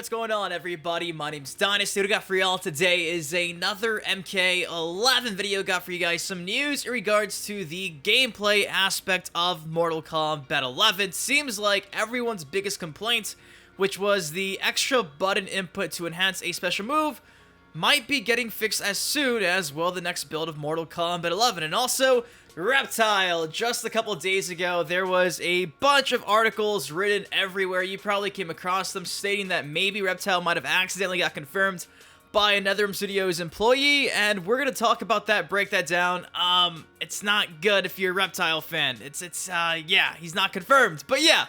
what's going on, everybody? My name's Dynasty. What I got for y'all today is another MK11 video. Got for you guys some news in regards to the gameplay aspect of Mortal Kombat 11. Seems like everyone's biggest complaint, which was the extra button input to enhance a special move, might be getting fixed as soon as, well, the next build of Mortal Kombat 11. And also, Reptile. Just a couple days ago, there was a bunch of articles written everywhere. You probably came across them stating that maybe Reptile might have accidentally got confirmed by NetherRealm Studios employee, and we're gonna talk about that, break that down. It's not good if you're a Reptile fan. Yeah, he's not confirmed. But yeah,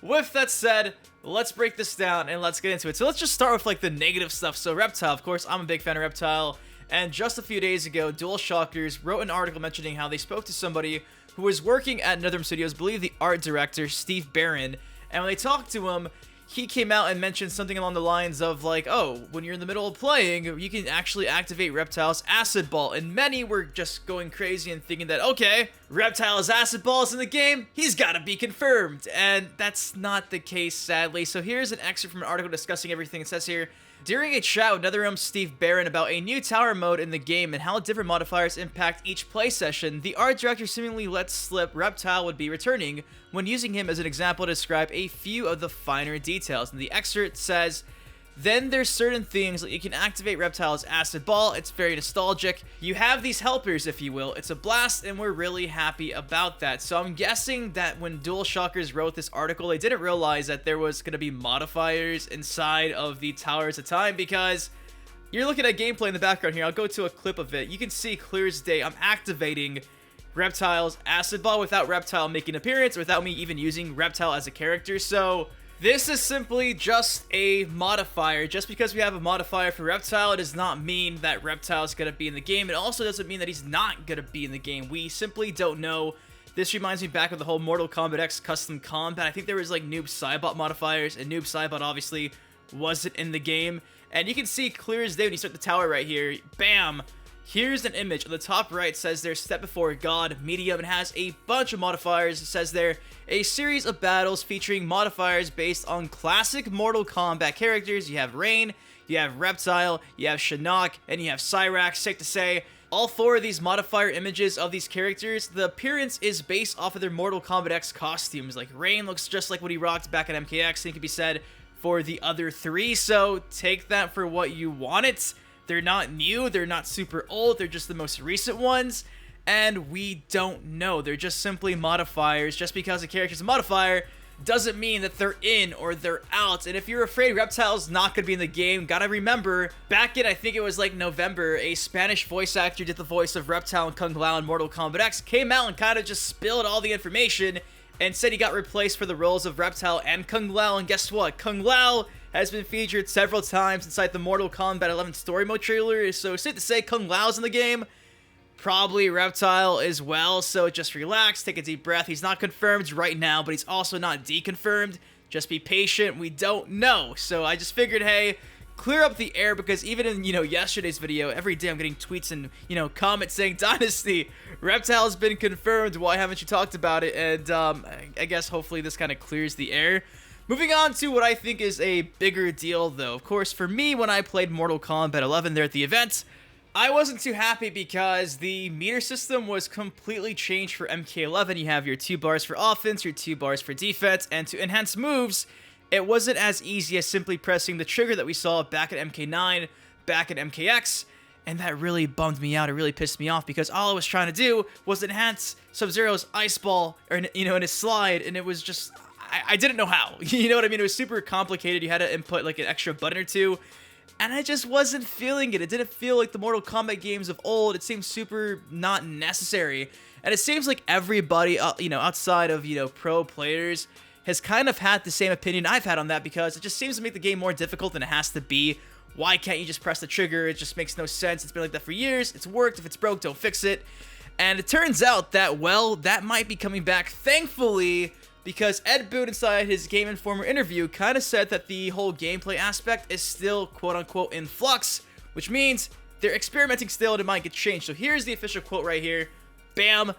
with that said, let's break this down and let's get into it. So let's just start with like the negative stuff. So Reptile, of course, I'm a big fan of Reptile. And just a few days ago, DualShockers wrote an article mentioning how they spoke to somebody who was working at NetherRealm Studios, I believe the art director, Steve Barron. And when they talked to him, he came out and mentioned something along the lines of like, oh, when you're in the middle of playing, you can actually activate Reptile's Acid Ball. And many were just going crazy and thinking that, okay, Reptile's Acid Ball is in the game, he's gotta be confirmed. And that's not the case, sadly. So here's an excerpt from an article discussing everything. It says here, during a chat with NetherRealm's Steve Barron about a new tower mode in the game and how different modifiers impact each play session, the art director seemingly let slip Reptile would be returning when using him as an example to describe a few of the finer details. And the excerpt says, then there's certain things like you can activate Reptile's Acid Ball. It's very nostalgic. You have these helpers, if you will. It's a blast, and we're really happy about that. So I'm guessing that when DualShockers wrote this article, they didn't realize that there was going to be modifiers inside of the towers at a time, because you're looking at gameplay in the background here. I'll go to a clip of it. You can see clear as day I'm activating Reptile's Acid Ball without Reptile making an appearance, without me even using Reptile as a character. So this is simply just a modifier. Just because we have a modifier for Reptile, it does not mean that Reptile is going to be in the game. It also doesn't mean that he's not going to be in the game. We simply don't know. This reminds me back of the whole Mortal Kombat X custom combat. I think there was like Noob Saibot modifiers, and Noob Saibot obviously wasn't in the game. And you can see clear as day when you start the tower right here. Bam! Here's an image. On the top right, it says there, Step Before God, Medium. It has a bunch of modifiers. It says there, a series of battles featuring modifiers based on classic Mortal Kombat characters. You have Rain, you have Reptile, you have Shinnok, and you have Cyrax. Safe to say, all four of these modifier images of these characters, the appearance is based off of their Mortal Kombat X costumes. Like, Rain looks just like what he rocked back at MKX, and it can be said for the other three. So take that for what you want it. They're not new, they're not super old, they're just the most recent ones, and we don't know. They're just simply modifiers. Just because a character's a modifier doesn't mean that they're in or they're out. And if you're afraid Reptile's not going to be in the game, gotta remember, back in, I think it was like November, a Spanish voice actor did the voice of Reptile and Kung Lao in Mortal Kombat X, came out and kind of just spilled all the information and said he got replaced for the roles of Reptile and Kung Lao, and guess what? Kung Lao has been featured several times inside the Mortal Kombat 11 story mode trailer, so safe to say Kung Lao's in the game. Probably Reptile as well, so just relax, take a deep breath. He's not confirmed right now, but he's also not deconfirmed. Just be patient, we don't know. So I just figured, hey, clear up the air, because even in, yesterday's video, every day I'm getting tweets and, comments saying, Dynasty, Reptile's been confirmed, why haven't you talked about it? And I guess hopefully this kind of clears the air. Moving on to what I think is a bigger deal, though. Of course, for me, when I played Mortal Kombat 11 there at the event, I wasn't too happy because the meter system was completely changed for MK11. You have your 2 bars for offense, your 2 bars for defense, and to enhance moves, it wasn't as easy as simply pressing the trigger that we saw back at MK9, back at MKX, and that really bummed me out. It really pissed me off because all I was trying to do was enhance Sub-Zero's Ice Ball, or, in his slide, and it was just, I didn't know how. You know what I mean? It was super complicated. You had to input like an extra button or two, and I just wasn't feeling it. It didn't feel like the Mortal Kombat games of old. It seemed super not necessary, and it seems like everybody, outside of, pro players, has kind of had the same opinion I've had on that, because it just seems to make the game more difficult than it has to be. Why can't you just press the trigger? It just makes no sense. It's been like that for years. It's worked. If it's broke, don't fix it. And it turns out that, well, that might be coming back, thankfully, because Ed Boon inside his Game Informer interview kind of said that the whole gameplay aspect is still quote-unquote in flux, which means they're experimenting still and it might get changed. So here's the official quote right here. Bam!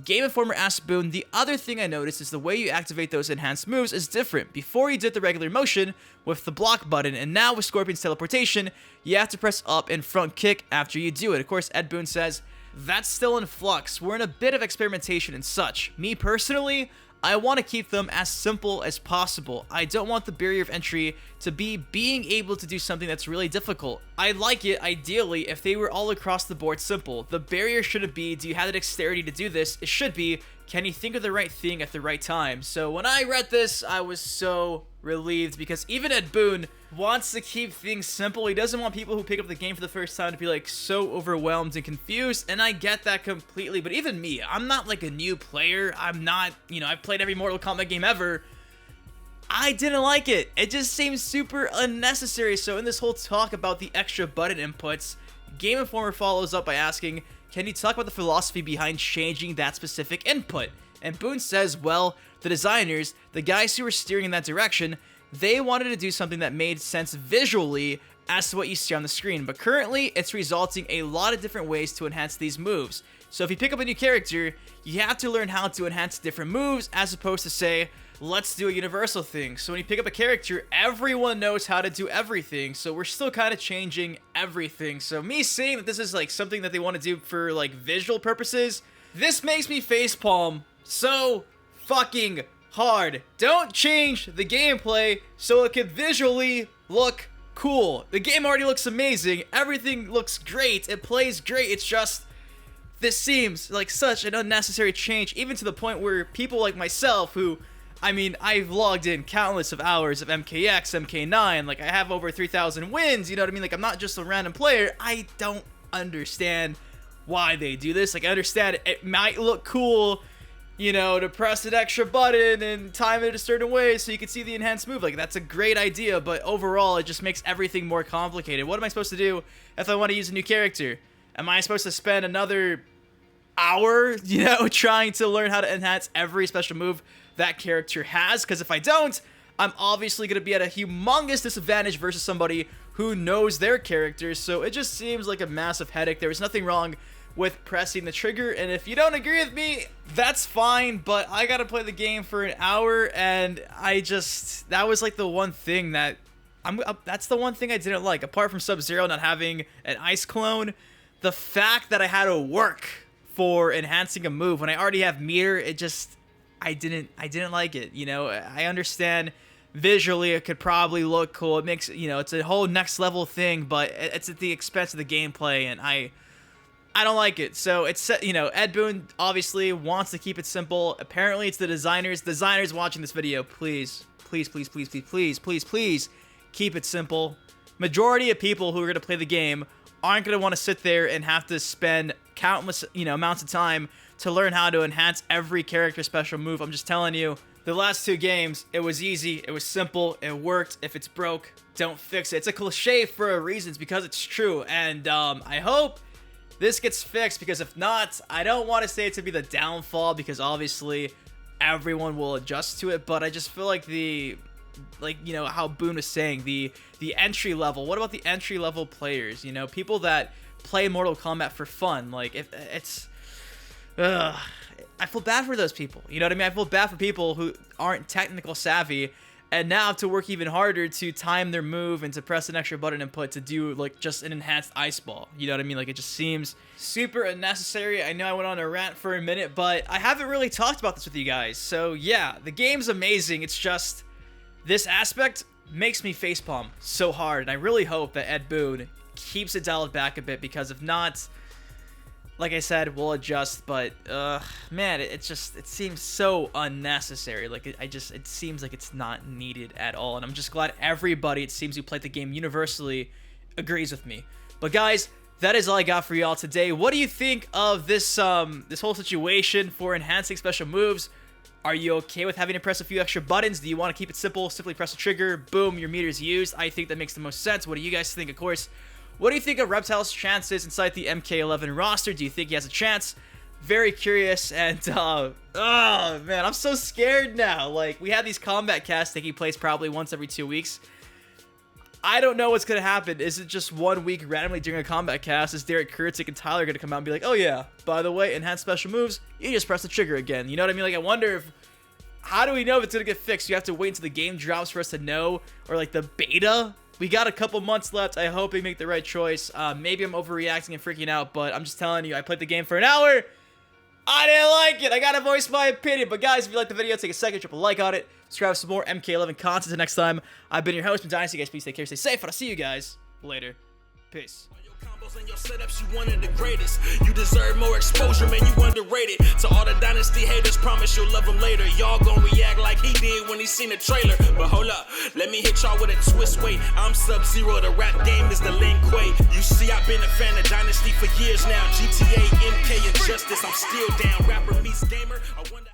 Game Informer asked Boon, the other thing I noticed is the way you activate those enhanced moves is different. Before you did the regular motion with the block button, and now with Scorpion's teleportation, you have to press up and front kick after you do it. Of course, Ed Boon says, that's still in flux. We're in a bit of experimentation and such. Me personally, I want to keep them as simple as possible. I don't want the barrier of entry to be being able to do something that's really difficult. I'd like it, ideally, if they were all across the board simple. The barrier shouldn't be, do you have the dexterity to do this? It should be, can you think of the right thing at the right time? So when I read this, I was so relieved, because even Ed Boon wants to keep things simple. He doesn't want people who pick up the game for the first time to be like so overwhelmed and confused, and I get that completely. But even me, I'm not like a new player. I'm not, you know, I've played every Mortal Kombat game ever. I didn't like it. It just seems super unnecessary. So in this whole talk about the extra button inputs, Game Informer follows up by asking, can you talk about the philosophy behind changing that specific input? And Boon says, well, the designers, the guys who were steering in that direction, they wanted to do something that made sense visually as to what you see on the screen. But currently, it's resulting a lot of different ways to enhance these moves. So if you pick up a new character, you have to learn how to enhance different moves as opposed to say, let's do a universal thing. So when you pick up a character, everyone knows how to do everything. So we're still kind of changing everything. So me saying that this is like something that they want to do for like visual purposes, this makes me facepalm so fucking hard. Don't change the gameplay so it can visually look cool. The game already looks amazing. Everything looks great. It plays great. It's just, this seems like such an unnecessary change, even to the point where people like myself who, I mean, I've logged in countless of hours of MKX, MK9, like I have over 3,000 wins, you know what I mean? Like I'm not just a random player. I don't understand why they do this. Like I understand it might look cool, you know, to press an extra button and time it a certain way so you can see the enhanced move. Like that's a great idea, but overall it just makes everything more complicated. What am I supposed to do if I want to use a new character? Am I supposed to spend another hour, you know, trying to learn how to enhance every special move that character has? Because if I don't, I'm obviously going to be at a humongous disadvantage versus somebody who knows their characters. So it just seems like a massive headache. There was nothing wrong with pressing the trigger, and if you don't agree with me, that's fine, but I gotta play the game for an hour, and I just, that was like the one thing that that's the one thing I didn't like, apart from Sub-Zero not having an ice clone. The fact that I had to work for enhancing a move when I already have meter, it just, I didn't like it. You know, I understand visually it could probably look cool, it makes, you know, it's a whole next level thing, but it's at the expense of the gameplay, and I don't like it. So it's, you know, Ed Boon obviously wants to keep it simple. Apparently it's the designers watching this video. Please keep it simple. Majority of people who are going to play the game aren't going to want to sit there and have to spend countless, you know, amounts of time to learn how to enhance every character special move. I'm just telling you, the last two games, it was easy, it was simple, it worked. If it's broke, don't fix it. It's a cliche for a reason, it's because it's true. And I hope this gets fixed, because if not, I don't want to say it to be the downfall, because obviously everyone will adjust to it, but I just feel like you know, how Boon was saying, the entry level, what about the entry level players, you know, people that play Mortal Kombat for fun? Like, if it's, I feel bad for those people, you know what I mean? I feel bad for people who aren't technical savvy, and now have to work even harder to time their move and to press an extra button input to do like just an enhanced ice ball. You know what I mean? Like it just seems super unnecessary. I know I went on a rant for a minute, but I haven't really talked about this with you guys. So yeah, the game's amazing. It's just this aspect makes me facepalm so hard. And I really hope that Ed Boon keeps it dialed back a bit, because if not, like I said, we'll adjust, but man, it seems so unnecessary. Like it seems like it's not needed at all, and I'm just glad everybody, it seems, who played the game universally agrees with me. But guys, that is all I got for y'all today. What do you think of this this whole situation for enhancing special moves? Are you okay with having to press a few extra buttons? Do you want to keep it simple, simply press a trigger, boom, your meter's used? I think that makes the most sense. What do you guys think? Of course, what do you think of Reptile's chances inside the MK11 roster? Do you think he has a chance? Very curious, and oh man, I'm so scared now. Like, we have these combat casts taking place probably once every 2 weeks. I don't know what's going to happen. Is it just 1 week randomly during a combat cast? Is Derek Kurtzik and Tyler going to come out and be like, oh yeah, by the way, enhanced special moves, you just press the trigger again. You know what I mean? Like, I wonder if, how do we know if it's going to get fixed? You have to wait until the game drops for us to know, or like the beta? We got a couple months left. I hope they make the right choice. Maybe I'm overreacting and freaking out, but I'm just telling you, I played the game for an hour. I didn't like it. I gotta voice my opinion. But guys, if you liked the video, take a second, drop a like on it. Subscribe for some more MK11 content. Until next time, I've been your host, Boon Dynasty. Guys, please take care, stay safe, and I'll see you guys later. Peace. And your setups, you one of the greatest. You deserve more exposure, man, you underrated. To all the Dynasty haters, promise you'll love him later. Y'all gon' react like he did when he seen the trailer. But hold up, let me hit y'all with a twist. Wait, I'm Sub-Zero, the rap game is the Lin Kuei. You see, I've been a fan of Dynasty for years now. GTA, MK, and Justice, I'm still down. Rapper meets gamer, I wonder